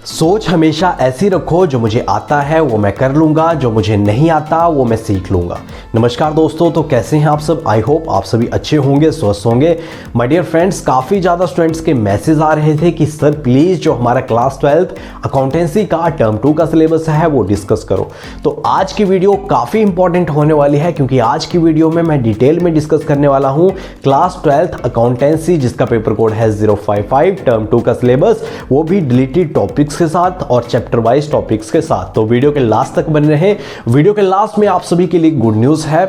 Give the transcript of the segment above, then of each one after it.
सोच हमेशा ऐसी रखो, जो मुझे आता है वो मैं कर लूँगा, जो मुझे नहीं आता वो मैं सीख लूँगा। नमस्कार दोस्तों, तो कैसे हैं आप सब? आई होप आप सभी अच्छे होंगे, स्वस्थ होंगे। माय डियर फ्रेंड्स, काफ़ी ज़्यादा स्टूडेंट्स के मैसेज आ रहे थे कि सर प्लीज़ जो हमारा क्लास 12 अकाउंटेंसी का टर्म 2 का सिलेबस है वो डिस्कस करो। तो आज की वीडियो काफ़ी इंपॉर्टेंट होने वाली है, क्योंकि आज की वीडियो में मैं डिटेल में डिस्कस करने वाला हूँ क्लास 12 अकाउंटेंसी, जिसका पेपर कोड है 055 टर्म 2 का सिलेबस, वो भी डिलीटेड टॉपिक्स के साथ और चैप्टर वाइज टॉपिक्स के साथ। तो वीडियो के लास्ट तक बने रहें। वीडियो के लास्ट में आप सभी के लिए गुड न्यूज़ है,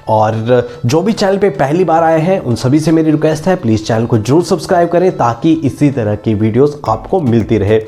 और जो भी चैनल पे पहली बार आए हैं उन सभी से मेरी रिक्वेस्ट है, प्लीज़ चैनल को जरूर सब्सक्राइब करें ताकि इसी तरह की वीडियोस आपको मिलती रहे।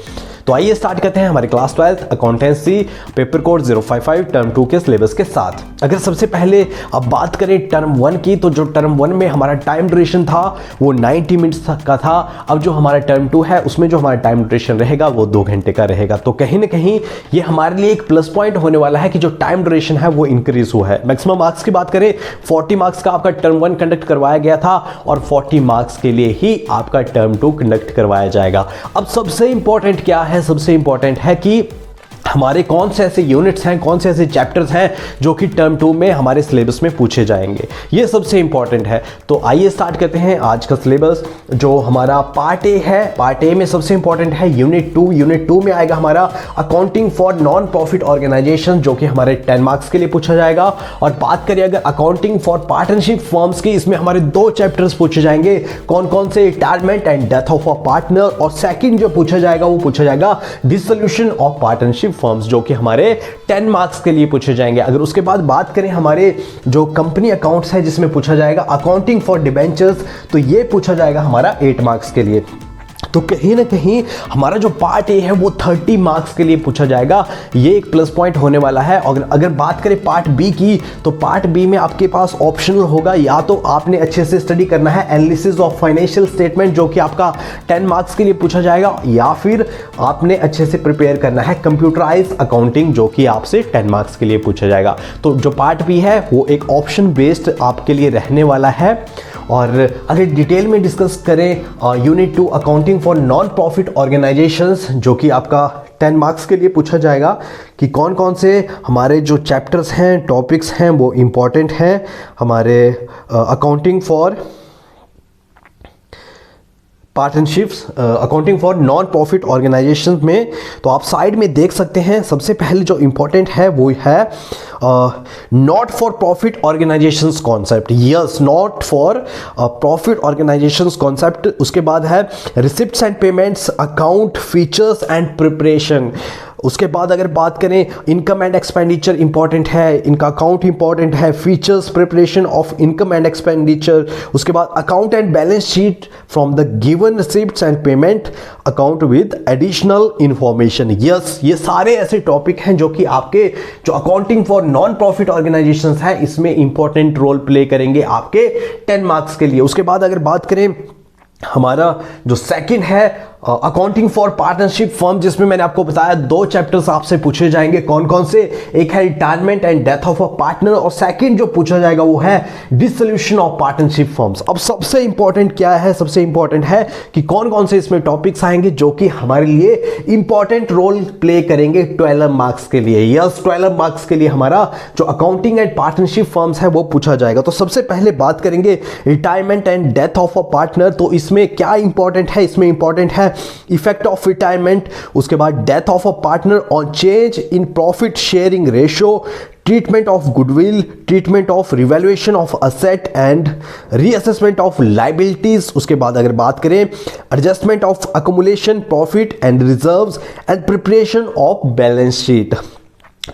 तो आइए स्टार्ट करते हैं हमारे class 12 accountancy paper code 055 term 2 के सिलेबस के साथ। अगर सबसे पहले अब बात करें टर्म 1 की, तो जो टर्म 1 में हमारा टाइम ड्यूरेशन था वो 90 मिनट्स का था। अब जो हमारा टर्म 2 है उसमें जो हमारा टाइम ड्यूरेशन रहेगा वो 2 घंटे का रहेगा। तो कहीं ना कहीं ये हमारे लिए एक प्लस पॉइंट होने वाला है कि जो टाइम ड्यूरेशन है वो इंक्रीज हुआ है। मैक्सिमम मार्क्स की बात करें, 40 मार्क्स का आपका टर्म 1 कंडक्ट करवाया गया था और 40 मार्क्स के लिए ही आपका टर्म 2 कंडक्ट करवाया जाएगा। अब सबसे इंपॉर्टेंट क्या है? सबसे इंपॉर्टेंट है कि हमारे कौन से ऐसे यूनिट्स हैं, कौन से ऐसे चैप्टर्स हैं जो कि टर्म 2 में हमारे सिलेबस में पूछे जाएंगे, ये सबसे इंपॉर्टेंट है। तो आइए स्टार्ट करते हैं आज का सिलेबस। जो हमारा पार्ट ए है, पार्ट ए में सबसे इंपॉर्टेंट है यूनिट 2। यूनिट 2 में आएगा हमारा accounting for non profit organisation, जो कि हमारे 10 मार्क्स के लिए पूछा जाएगा। और बात करें अगर अकाउंटिंग फॉर पार्टनरशिप फर्म्स की, इसमें हमारे 2 चैप्टर्स पूछे जाएंगे। कौन कौन से? Retirement and death of a partner, और सेकंड जो पूछा जाएगा वो पूछा जाएगा डिसोल्यूशन ऑफ पार्टनरशिप फर्म्स, जो कि हमारे 10 मार्क्स के लिए पूछे जाएंगे। अगर उसके बाद बात करें हमारे जो कंपनी अकाउंट्स है, जिसमें पूछा जाएगा अकाउंटिंग फॉर डिबेंचर्स, तो ये पूछा जाएगा हमारा 8 मार्क्स के लिए। तो कहीं ना कहीं हमारा जो पार्ट ए है वो 30 मार्क्स के लिए पूछा जाएगा। ये एक प्लस पॉइंट होने वाला है। और अगर बात करें पार्ट बी की, तो पार्ट बी में आपके पास ऑप्शनल होगा, या तो आपने अच्छे से स्टडी करना है एनालिसिस ऑफ फाइनेंशियल स्टेटमेंट, जो कि आपका 10 मार्क्स के लिए पूछा जाएगा, या फिर आपने अच्छे से प्रिपेयर करना है कंप्यूटराइज अकाउंटिंग, जो कि आपसे 10 मार्क्स के लिए पूछा जाएगा। तो जो पार्ट बी है वो एक ऑप्शन बेस्ड आपके लिए रहने वाला है। और अगर डिटेल में डिस्कस करें unit 2 accounting for non profit organisations, जो कि आपका 10 मार्क्स के लिए पूछा जाएगा, कि कौन कौन से हमारे जो चैप्टर्स हैं, टॉपिक्स हैं वो इम्पॉर्टेंट हैं हमारे accounting for partnerships, accounting for non profit organisations में। तो आप साइड में देख सकते हैं, सबसे पहले जो इंपॉर्टेंट है वो है not for profit organisations concept. Yes, not for profit organisations concept. उसके बाद है receipts and payments, account features and preparation. उसके बाद अगर बात करें इनकम एंड एक्सपेंडिचर इंपॉर्टेंट है, इनका अकाउंट इंपॉर्टेंट है, features preparation of income and expenditure. उसके बाद account and balance sheet from the given receipts and payment account with additional information. Yes, ये सारे ऐसे टॉपिक हैं जो कि आपके जो accounting for non profit organisations है इसमें इंपॉर्टेंट रोल प्ले करेंगे आपके 10 मार्क्स के लिए। उसके बाद अगर बात करें हमारा जो सेकंड है अकाउंटिंग फॉर पार्टनरशिप फर्म, जिसमें मैंने आपको बताया 2 चैप्टर्स आपसे पूछे जाएंगे। कौन कौन से? एक है retirement and death of a partner, और सेकंड जो पूछा जाएगा वो है डिसोल्यूशन ऑफ पार्टनरशिप फर्म्स। अब सबसे इंपॉर्टेंट क्या है? सबसे इंपॉर्टेंट है कि कौन कौन से इसमें टॉपिक्स आएंगे जो कि हमारे लिए इंपॉर्टेंट रोल प्ले करेंगे 12 मार्क्स के लिए। यस, 12 मार्क्स के लिए हमारा जो अकाउंटिंग एंड पार्टनरशिप फर्म्स है वो पूछा जाएगा। तो सबसे पहले बात करेंगे retirement and death of a partner. तो इसमें क्या इंपॉर्टेंट है? इसमें इंपॉर्टेंट है इफेक्ट ऑफ रिटायरमेंट, उसके बाद death of a partner on change in profit sharing ratio, treatment of goodwill, treatment of revaluation of asset and reassessment of liabilities. उसके बाद अगर बात करें adjustment of accumulation profit and reserves and preparation of balance sheet.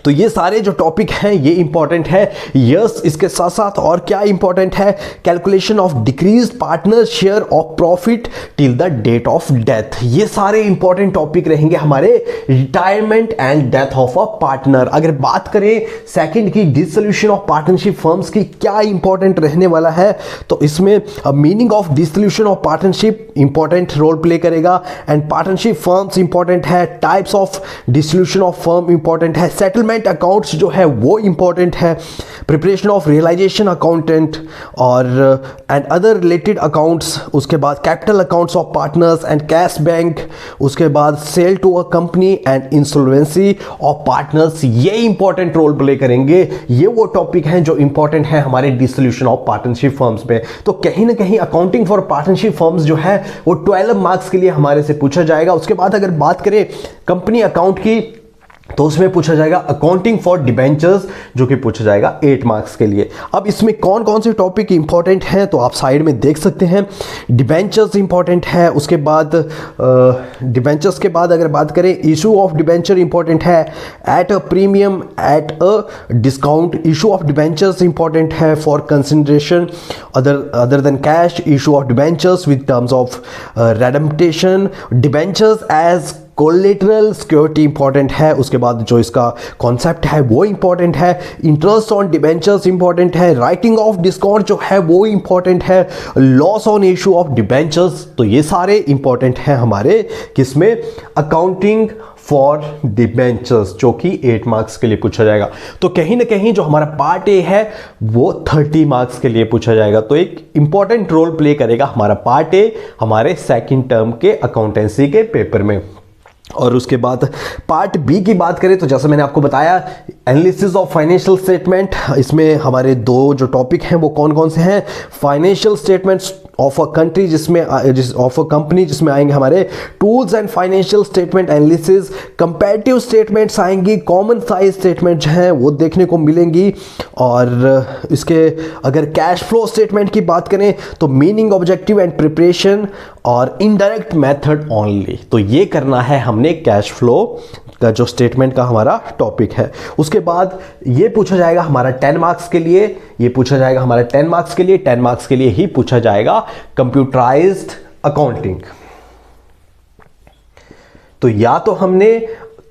तो ये सारे जो topic हैं ये इंपॉर्टेंट है। यस, इसके साथ साथ और क्या इंपॉर्टेंट है? कैलकुलेशन ऑफ डिक्रीज partner share of profit till the date of death. ये सारे इंपॉर्टेंट टॉपिक रहेंगे हमारे retirement and death of a partner. अगर बात करें सेकंड की डिसोल्यूशन ऑफ पार्टनरशिप फर्म्स की, क्या इंपॉर्टेंट रहने वाला है? तो इसमें meaning of dissolution of partnership important role play करेगा, एंड पार्टनरशिप फर्म्स इंपॉर्टेंट है, types of dissolution of firm important है, सेटल सेटलमेंट अकाउंट्स जो है वो इम्पॉर्टेंट है, प्रिपरेशन ऑफ रियलाइजेशन अकाउंटेंट और एंड अदर रिलेटेड अकाउंट्स, उसके बाद capital accounts of partners and cash bank, उसके बाद sale to a company and insolvency of partners, ये इंपॉर्टेंट रोल प्ले करेंगे। ये वो टॉपिक हैं जो इंपॉर्टेंट है हमारे डिसोल्यूशन ऑफ पार्टनरशिप फर्म्स में। तो कहीं ना कहीं अकाउंटिंग फॉर पार्टनरशिप फर्म्स जो है वो 12 मार्क्स के लिए हमारे से पूछा जाएगा। उसके बाद अगर बात करें कंपनी अकाउंट की तो उसमें पूछा जाएगा अकाउंटिंग फॉर डिबेंचर्स, जो कि पूछा जाएगा 8 मार्क्स के लिए। अब इसमें कौन कौन से टॉपिक इंपॉर्टेंट हैं तो आप साइड में देख सकते हैं। डिबेंचर्स इंपॉर्टेंट है, उसके बाद डिबेंचर्स के बाद अगर बात करें इशू ऑफ डिबेंचर इंपॉर्टेंट है, at a premium at a discount, issue of debentures important है for consideration other than cash, issue of debentures with terms of redemption, debentures as collateral security important है। उसके बाद जो इसका concept है वो important है, इंटरेस्ट ऑन डिबेंचर्स इंपॉर्टेंट है, राइटिंग ऑफ डिस्काउंट जो है वो इंपॉर्टेंट है, loss on issue of debentures. तो ये सारे इंपॉर्टेंट हैं हमारे किसमें, अकाउंटिंग फॉर डिबेंचर्स, जो कि 8 मार्क्स के लिए पूछा जाएगा। तो कहीं ना कहीं जो हमारा पार्ट ए है वो 30 मार्क्स के लिए पूछा जाएगा। तो एक इंपॉर्टेंट रोल प्ले करेगा हमारा पार्ट ए हमारे सेकंड टर्म के अकाउंटेंसी के पेपर में। और उसके बाद पार्ट बी की बात करें तो जैसा मैंने आपको बताया एनालिसिस ऑफ फाइनेंशियल स्टेटमेंट, इसमें हमारे दो जो टॉपिक हैं वो कौन कौन से हैं, financial statements of a country of a company जिसमें आएंगे हमारे tools and financial statement analysis, comparative statements आएंगी, कॉमन साइज स्टेटमेंट हैं वो देखने को मिलेंगी। और इसके अगर कैश फ्लो स्टेटमेंट की बात करें तो मीनिंग, ऑब्जेक्टिव एंड प्रिपरेशन और इनडायरेक्ट मेथड ओनली। तो ये करना है हमने कैश फ्लो का जो स्टेटमेंट का हमारा टॉपिक है। उसके बाद ये पूछा जाएगा हमारा 10 मार्क्स के लिए, ये पूछा जाएगा हमारा 10 मार्क्स के लिए, 10 मार्क्स के लिए ही पूछा जाएगा कंप्यूटराइज्ड अकाउंटिंग। तो या तो हमने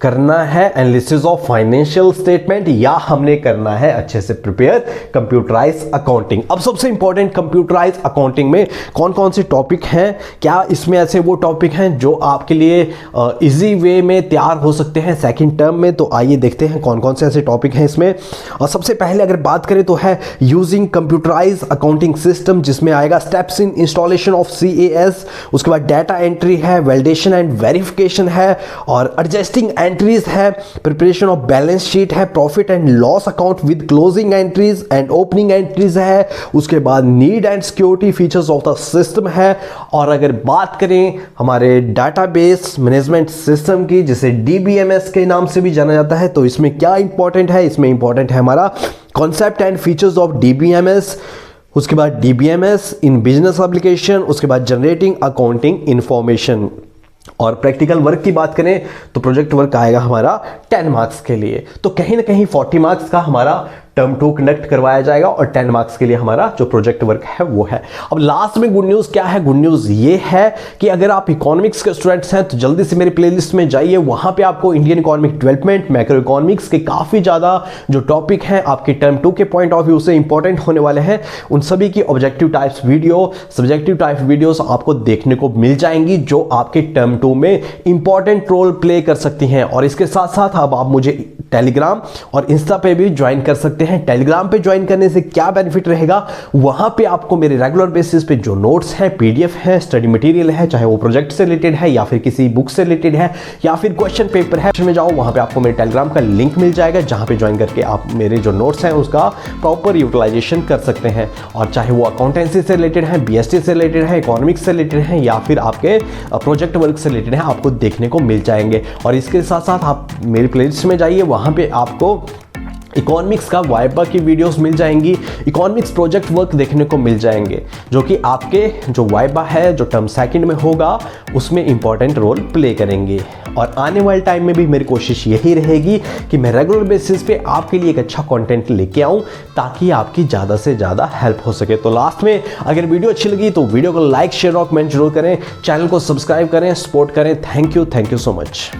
करना है एनालिसिस ऑफ फाइनेंशियल स्टेटमेंट या हमने करना है अच्छे से प्रिपेयर कंप्यूटराइज अकाउंटिंग। अब सबसे इंपॉर्टेंट कंप्यूटराइज अकाउंटिंग में कौन कौन से टॉपिक हैं, क्या इसमें ऐसे वो टॉपिक हैं जो आपके लिए इजी वे में तैयार हो सकते हैं सेकंड टर्म में। तो आइए देखते हैं कौन कौन से ऐसे टॉपिक हैं इसमें। और सबसे पहले अगर बात करें तो है यूजिंग कंप्यूटराइज अकाउंटिंग सिस्टम, जिसमें आएगा steps in installation of CAS, उसके बाद डाटा एंट्री है, वैलिडेशन एंड वेरिफिकेशन है और एडजस्टिंग एंट्रीज है, प्रिपरेशन ऑफ बैलेंस शीट है, profit and loss account with closing entries and opening entries है, उसके बाद need and security features of the system है। और अगर बात करें हमारे डाटाबेस मैनेजमेंट सिस्टम की, जिसे DBMS के नाम से भी जाना जाता है, तो इसमें क्या इंपॉर्टेंट है, इसमें इंपॉर्टेंट है हमारा concept and features of DBMS, उसके बाद DBMS इन बिजनेस एप्लीकेशन, उसके बाद जनरेटिंग अकाउंटिंग इंफॉर्मेशन। और प्रैक्टिकल वर्क की बात करें तो प्रोजेक्ट वर्क आएगा हमारा 10 मार्क्स के लिए। तो कहीं ना कहीं 40 मार्क्स का हमारा टर्म 2 कंडक्ट करवाया जाएगा और 10 मार्क्स के लिए हमारा जो प्रोजेक्ट वर्क है वो है। अब लास्ट में गुड न्यूज़ क्या है, गुड न्यूज़ ये है कि अगर आप इकोनॉमिक्स के स्टूडेंट्स हैं तो जल्दी से मेरे प्लेलिस्ट में जाइए, वहां पे आपको Indian economic development, macro economics के काफ़ी ज़्यादा जो टॉपिक हैं आपके टर्म 2 के पॉइंट ऑफ व्यू से इंपॉर्टेंट होने वाले हैं, उन सभी की objective types video, subjective type videos आपको देखने को मिल जाएंगी जो आपके टर्म 2 में इंपॉर्टेंट रोल प्ले कर सकती हैं। और इसके साथ साथ अब आप मुझे टेलीग्राम और इंस्टा पे भी ज्वाइन कर सकते हैं। टेलीग्राम पे ज्वाइन करने से क्या बेनिफिट रहेगा, वहां पे आपको मेरे रेगुलर बेसिस पे जो नोट्स हैं, PDF है, स्टडी मटेरियल है, चाहे वो प्रोजेक्ट से रिलेटेड है या फिर किसी बुक से रिलेटेड है या फिर क्वेश्चन पेपर है, में जाओ वहां पे आपको मेरे टेलीग्राम का लिंक मिल जाएगा, जहां पे ज्वाइन करके आप मेरे जो नोट्स हैं उसका प्रॉपर यूटिलाइजेशन कर सकते हैं। और चाहे वो अकाउंटेंसी से रिलेटेड है, BST से रिलेटेड है, इकोनॉमिक्स से रिलेटेड है या फिर आपके प्रोजेक्ट वर्क से रिलेटेड है, आपको देखने को मिल जाएंगे। और इसके साथ साथ आप मेरी प्लेलिस्ट में जाइए, वहां पे आपको इकोनॉमिक्स का वाइबा की वीडियोस मिल जाएंगी, इकोनॉमिक्स प्रोजेक्ट वर्क देखने को मिल जाएंगे, जो कि आपके जो वाइबा है जो टर्म सेकंड में होगा उसमें इंपॉर्टेंट रोल प्ले करेंगे। और आने वाले टाइम में भी मेरी कोशिश यही रहेगी कि मैं रेगुलर बेसिस पे आपके लिए एक अच्छा कंटेंट लेके आऊं ताकि आपकी ज़्यादा से ज़्यादा हेल्प हो सके। तो लास्ट में अगर वीडियो अच्छी लगी तो वीडियो को लाइक, शेयर और कमेंट जरूर करें, चैनल को सब्सक्राइब करें, सपोर्ट करें। Thank you so much.